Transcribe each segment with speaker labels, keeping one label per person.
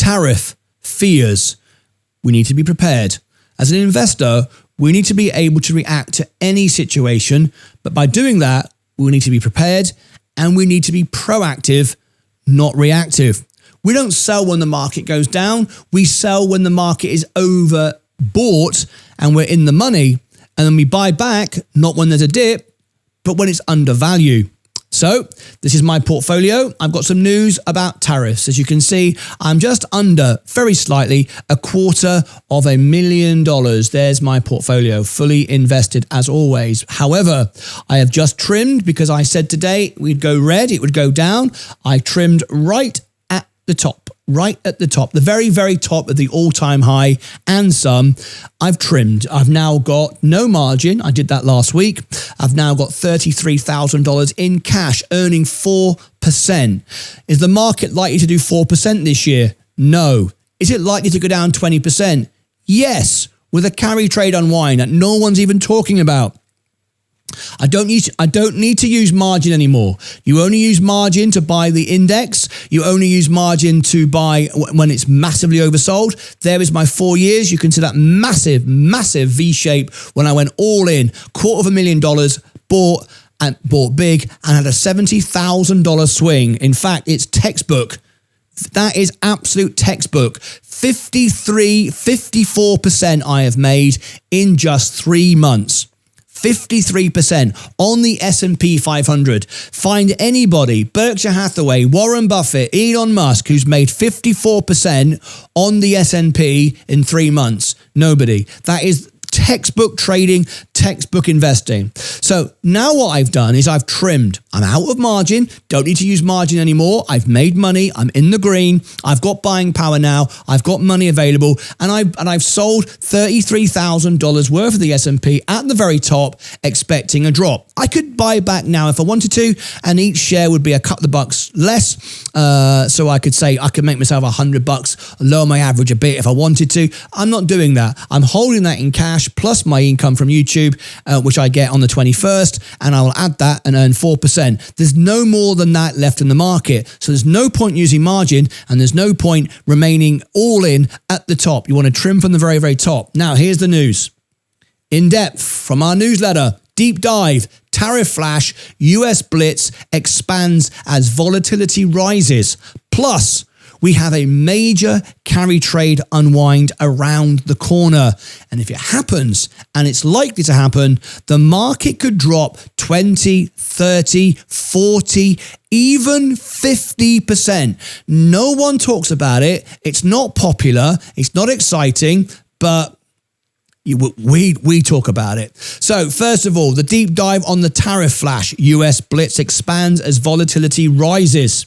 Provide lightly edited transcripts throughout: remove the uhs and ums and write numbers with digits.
Speaker 1: tariff fears. We need to be prepared. As an investor, we need to be able to react to any situation, but by doing that, we need to be prepared and we need to be proactive, not reactive. We don't sell when the market goes down. We sell when the market is overbought and we're in the money. And then we buy back, not when there's a dip, but when it's undervalued. So this is my portfolio. I've got some news about tariffs. As you can see, I'm just under, very slightly, $250,000. There's my portfolio, fully invested as always. However, I have just trimmed because I said today we'd go red, it would go down. I trimmed right at the top, the very, very top of the all-time high and some. I've trimmed. I've now got no margin. I did that last week. I've now got $33,000 in cash, earning 4%. Is the market likely to do 4% this year? No. Is it likely to go down 20%? Yes, with a carry trade unwind that no one's even talking about. I don't need to use margin anymore. You only use margin to buy the index. You only use margin to buy when it's massively oversold. There is my 4 years. You can see that massive, massive V shape when I went all in, $250,000, bought big and had a $70,000 swing. In fact, it's textbook. That is absolute textbook. 54% I have made in just 3 months. 53% on the S&P 500. Find anybody, Berkshire Hathaway, Warren Buffett, Elon Musk, who's made 54% on the S&P in 3 months. Nobody. That is textbook trading, textbook investing. So now what I've done is I've trimmed. I'm out of margin. Don't need to use margin anymore. I've made money. I'm in the green. I've got buying power now. I've got money available, and I've sold $33,000 worth of the S&P at the very top, expecting a drop. I could buy back now if I wanted to, and each share would be a couple of bucks less. So I could say I could make myself $100, lower my average a bit if I wanted to. I'm not doing that. I'm holding that in cash plus my income from YouTube, which I get on the 21st, and I will add that and earn 4%. There's no more than that left in the market. So there's no point using margin, and there's no point remaining all in at the top. You want to trim from the very, very top. Now, here's the news. In depth from our newsletter, deep dive, tariff flash, US blitz expands as volatility rises. Plus, we have a major carry trade unwind around the corner. And if it happens, and it's likely to happen, the market could drop 20, 30, 40, even 50%. No one talks about it. It's not popular. It's not exciting, but we talk about it. So first of all, the deep dive on the tariff flash. US blitz expands as volatility rises.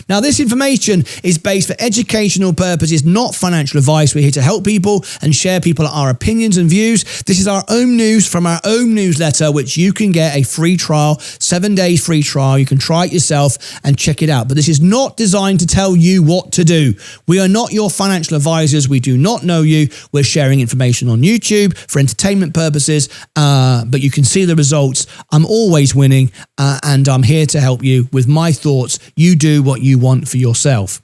Speaker 1: Now, this information is based for educational purposes, not financial advice. We're here to help people and share our opinions and views. This is our own news from our own newsletter, which you can get a free trial, 7 days free trial. You can try it yourself and check it out. But this is not designed to tell you what to do. We are not your financial advisors. We do not know you. We're sharing information on YouTube for entertainment purposes, but you can see the results. I'm always winning, and I'm here to help you with my thoughts. You do what you want for yourself.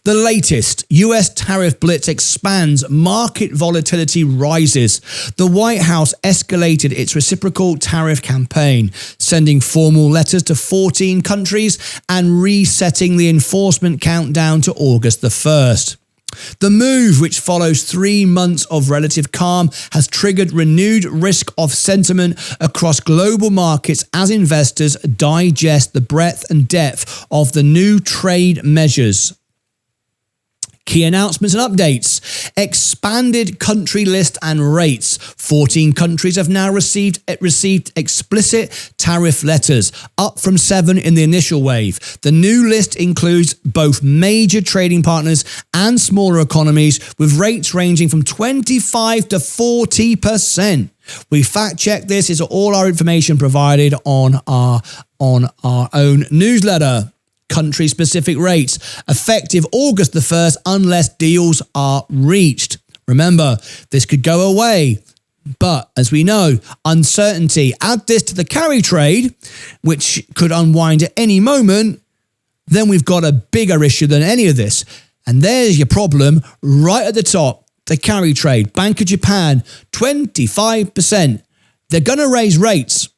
Speaker 1: The latest, US tariff blitz expands, market volatility rises. The White House escalated its reciprocal tariff campaign, sending formal letters to 14 countries and resetting the enforcement countdown to August the 1st. The move, which follows 3 months of relative calm, has triggered renewed risk of sentiment across global markets as investors digest the breadth and depth of the new trade measures. Key announcements and updates. Expanded country list and rates. 14 countries have now received explicit tariff letters, up from 7 in the initial wave. The new list includes both major trading partners and smaller economies, with rates ranging from 25 to 40%. We fact-checked this. Is all our information provided on our own newsletter. Country-specific rates, effective August the 1st, unless deals are reached. Remember, this could go away, but as we know, uncertainty. Add this to the carry trade, which could unwind at any moment, then we've got a bigger issue than any of this. And there's your problem right at the top. The carry trade, Bank of Japan, 25%. They're going to raise rates.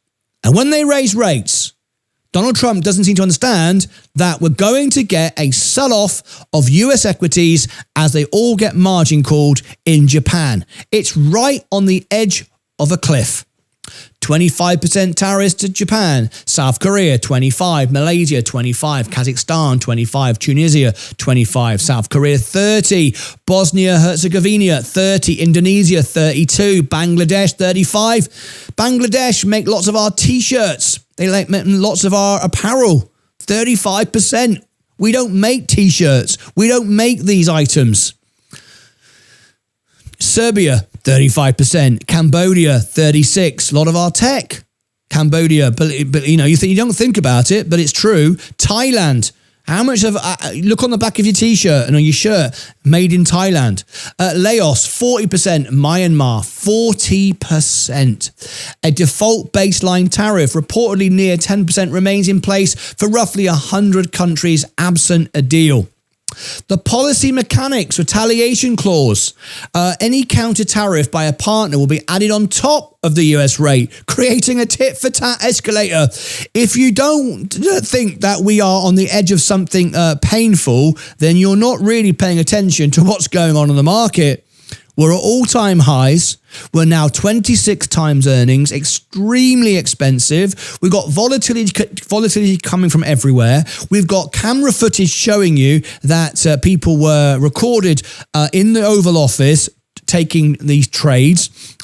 Speaker 1: And when they raise rates, Donald Trump doesn't seem to understand that we're going to get a sell-off of US equities as they all get margin called in Japan. It's right on the edge of a cliff. 25% tariffs to Japan, South Korea 25, Malaysia 25, Kazakhstan 25, Tunisia 25, South Korea 30, Bosnia Herzegovina 30, Indonesia 32, Bangladesh 35. Bangladesh make lots of our t-shirts. They make lots of our apparel. 35%. We don't make t-shirts. We don't make these items. Serbia, 35%. Cambodia, 36%. A lot of our tech. Cambodia, but you know, you don't think about it, but it's true. Thailand, how much of, look on the back of your t-shirt and on your shirt, made in Thailand. Laos, 40%. Myanmar, 40%. A default baseline tariff, reportedly near 10%, remains in place for roughly 100 countries absent a deal. The policy mechanics retaliation clause. Any counter tariff by a partner will be added on top of the US rate, creating a tit-for-tat escalator. If you don't think that we are on the edge of something painful, then you're not really paying attention to what's going on in the market. We're at all-time highs. We're now 26 times earnings, extremely expensive. We've got volatility coming from everywhere. We've got camera footage showing you that people were recorded in the Oval Office taking these trades,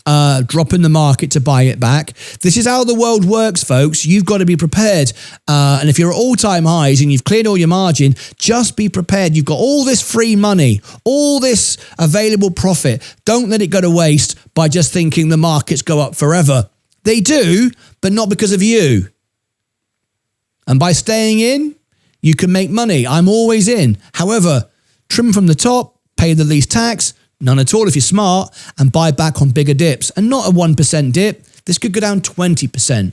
Speaker 1: dropping the market to buy it back. This is how the world works, folks. You've got to be prepared. And if you're at all-time highs and you've cleared all your margin, just be prepared. You've got all this free money, all this available profit. Don't let it go to waste by just thinking the markets go up forever. They do, but not because of you. And by staying in, you can make money. I'm always in. However, trim from the top, pay the least tax, none at all if you're smart, and buy back on bigger dips. And not a 1% dip. This could go down 20%.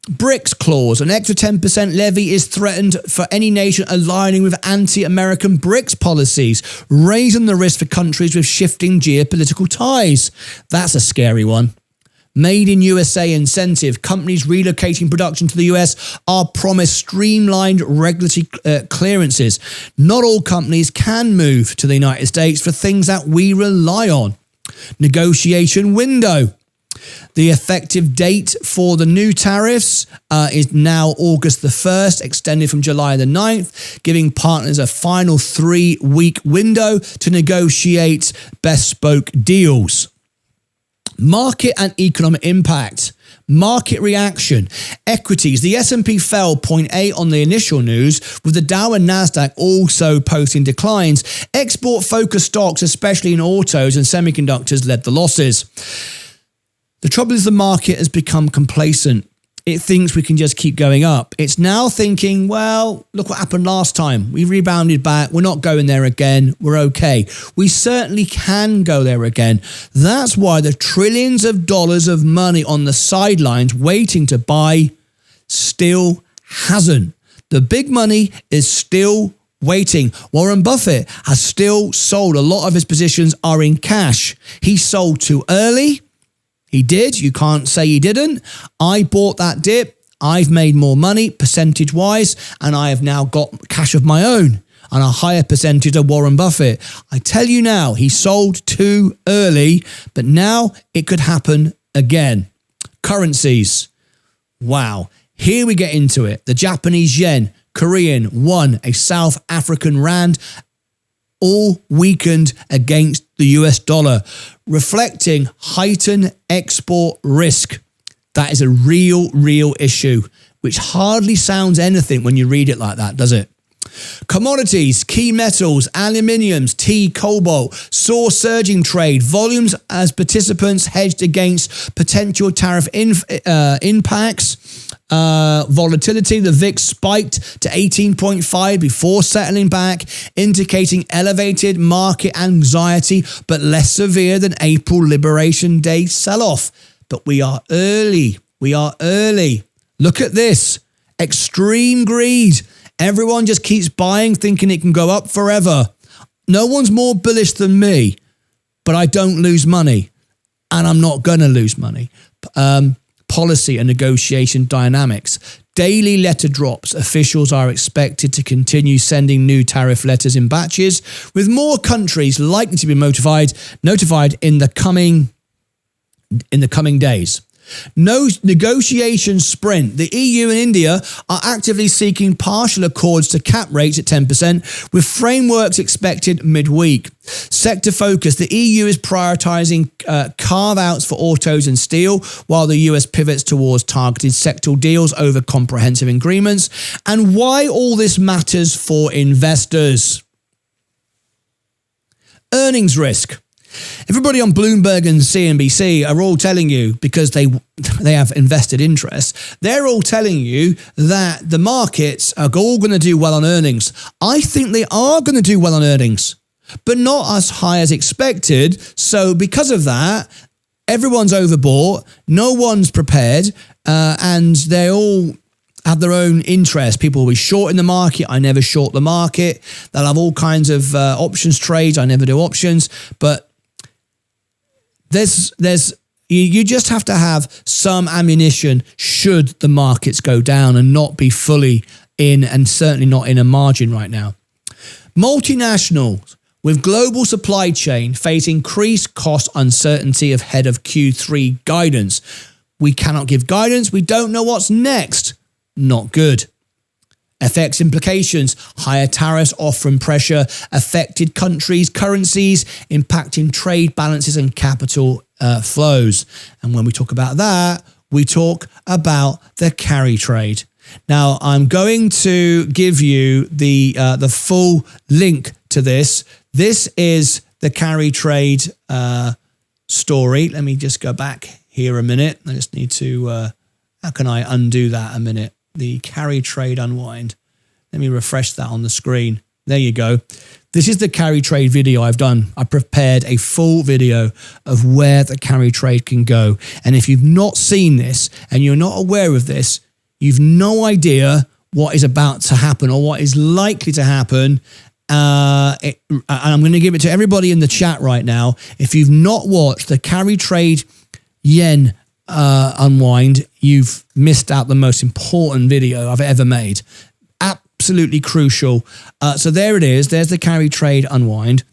Speaker 1: BRICS clause. An extra 10% levy is threatened for any nation aligning with anti-American BRICS policies, raising the risk for countries with shifting geopolitical ties. That's a scary one. Made in USA incentive. Companies relocating production to the US are promised streamlined regulatory clearances. Not all companies can move to the United States for things that we rely on. Negotiation window. The effective date for the new tariffs is now August the 1st, extended from July the 9th, giving partners a final 3-week window to negotiate bespoke deals. Market and economic impact. Market reaction. Equities. The S&P fell 0.8 on the initial news, with the Dow and Nasdaq also posting declines. Export-focused stocks, especially in autos and semiconductors, led the losses. The trouble is the market has become complacent. It thinks we can just keep going up. It's now thinking, well, look what happened last time. We rebounded back. We're not going there again. We're okay. We certainly can go there again. That's why the trillions of dollars of money on the sidelines waiting to buy still hasn't. The big money is still waiting. Warren Buffett has still sold. A lot of his positions are in cash. He sold too early. He did. You can't say he didn't. I bought that dip. I've made more money percentage-wise, and I have now got cash of my own and a higher percentage of Warren Buffett. I tell you now, he sold too early, but now it could happen again. Currencies. Wow. Here we get into it. The Japanese yen, Korean won, a South African rand, all weakened against the US dollar, reflecting heightened export risk. That is a real issue, which hardly sounds anything when you read it like that, does it? Commodities, key metals, aluminiums, tea, cobalt, saw surging trade, volumes as participants hedged against potential tariff impacts. Volatility, the VIX spiked to 18.5 before settling back, indicating elevated market anxiety, but less severe than April Liberation Day sell-off. But we are early. We are early. Look at this. Extreme greed. Everyone just keeps buying, thinking it can go up forever. No one's more bullish than me, but I don't lose money, and I'm not going to lose money. Policy and negotiation dynamics. Daily letter drops. Officials are expected to continue sending new tariff letters in batches, with more countries likely to be notified in the coming days. No negotiation sprint. The EU and India are actively seeking partial accords to cap rates at 10%, with frameworks expected midweek. Sector focus. The EU is prioritising carve-outs for autos and steel, while the US pivots towards targeted sectoral deals over comprehensive agreements. And why all this matters for investors. Earnings risk. Everybody on Bloomberg and CNBC are all telling you, because they have invested interest, they're all telling you that the markets are all going to do well on earnings. I think they are going to do well on earnings, but not as high as expected. So because of that, everyone's overbought, no one's prepared, and they all have their own interest. People will be short in the market. I never short the market. They'll have all kinds of options trades. I never do options, but you just have to have some ammunition should the markets go down and not be fully in, and certainly not in a margin right now. Multinationals with global supply chain face increased cost uncertainty ahead of Q3 guidance. We cannot give guidance. We don't know what's next. Not good. FX implications. Higher tariffs offering pressure affected countries' currencies, impacting trade balances and capital flows. And when we talk about that, we talk about the carry trade. Now, I'm going to give you the full link to this. This is the carry trade story. Let me just go back here a minute. I just need to, how can I undo that a minute? The carry trade unwind. Let me refresh that on the screen. There you go. This is the carry trade video I've done. I prepared a full video of where the carry trade can go. And if you've not seen this and you're not aware of this, you've no idea what is about to happen or what is likely to happen. And I'm going to give it to everybody in the chat right now. If you've not watched the carry trade yen unwind, you've missed out the most important video I've ever made. Absolutely crucial. So there it is. There's the carry trade unwind.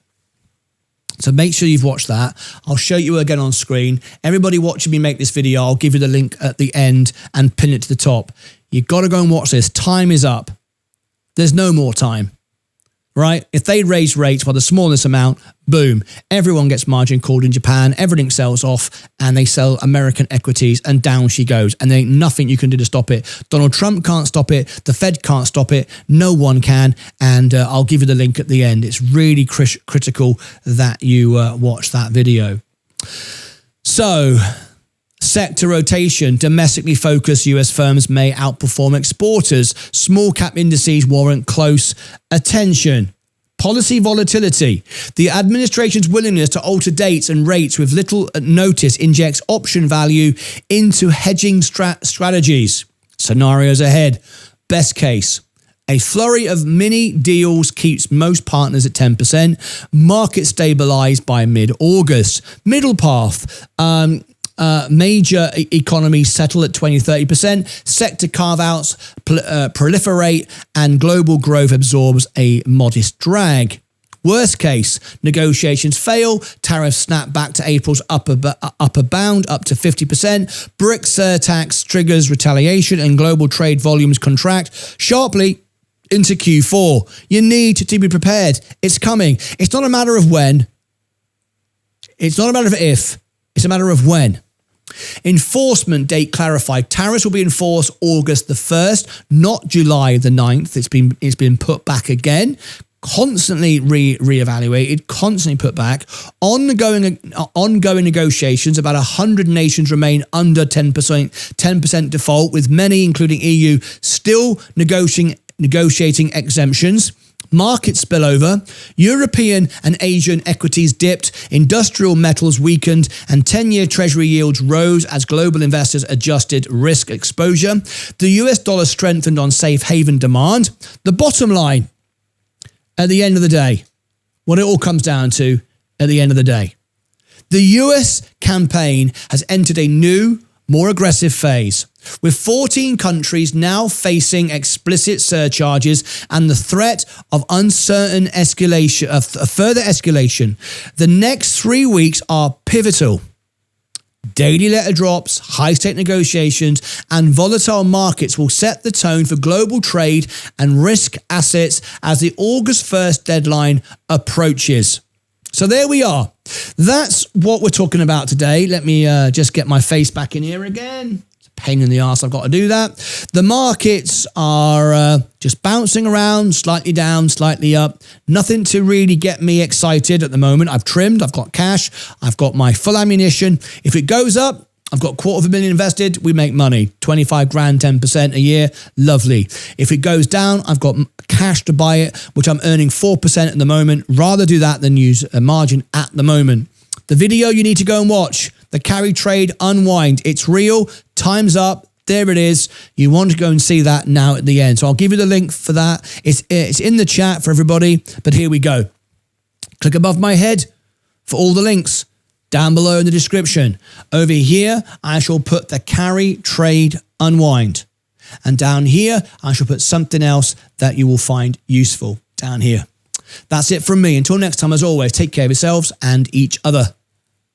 Speaker 1: So make sure you've watched that. I'll show you again on screen. Everybody watching me make this video, I'll give you the link at the end and pin it to the top. You've got to go and watch this. Time is up. There's no more time. Right? If they raise rates by the smallest amount, boom, everyone gets margin called in Japan, everything sells off, and they sell American equities, and down she goes. And there ain't nothing you can do to stop it. Donald Trump can't stop it. The Fed can't stop it. No one can. And I'll give you the link at the end. It's really critical that you watch that video. So, sector rotation. Domestically focused US firms may outperform exporters. Small cap indices warrant close attention. Policy volatility. The administration's willingness to alter dates and rates with little notice injects option value into hedging strategies. Scenarios ahead. Best case. A flurry of mini deals keeps most partners at 10%. Market stabilized by mid-August. Middle path. Major economies settle at 20-30%, sector carve-outs proliferate, and global growth absorbs a modest drag. Worst case, negotiations fail, tariffs snap back to April's upper bound up to 50%, BRICS surtax triggers retaliation, and global trade volumes contract sharply into Q4. You need to be prepared. It's coming. It's not a matter of when. It's not a matter of if. It's a matter of when. Enforcement date clarified. Tariffs will be enforced August the 1st, not July the 9th. It's been put back again, constantly reevaluated, constantly put back. Ongoing negotiations. About 100 nations remain under 10% default, with many, including EU, still negotiating exemptions. Market spillover, European and Asian equities dipped, industrial metals weakened, and 10-year Treasury yields rose as global investors adjusted risk exposure. The US dollar strengthened on safe haven demand. The bottom line, at the end of the day, what it all comes down to at the end of the day, the US campaign has entered a new, more aggressive phase, with 14 countries now facing explicit surcharges and the threat of uncertain escalation, of further escalation. The next 3 weeks are pivotal. Daily letter drops, high-stake negotiations, and volatile markets will set the tone for global trade and risk assets as the August 1st deadline approaches. So there we are. That's what we're talking about today. Let me just get my face back in here again. It's a pain in the arse. I've got to do that. The markets are just bouncing around, slightly down, slightly up. Nothing to really get me excited at the moment. I've trimmed. I've got cash. I've got my full ammunition. If it goes up, I've got $250,000 invested. We make money. 25 grand, 10% a year. Lovely. If it goes down, I've got cash to buy it, which I'm earning 4% at the moment. Rather do that than use a margin at the moment. The video you need to go and watch, the carry trade unwind. It's real. Time's up. There it is. You want to go and see that now at the end. So I'll give you the link for that. It's in the chat for everybody. But here we go. Click above my head for all the links. Down below in the description. Over here, I shall put the carry trade unwind. And down here, I shall put something else that you will find useful down here. That's it from me. Until next time, as always, take care of yourselves and each other.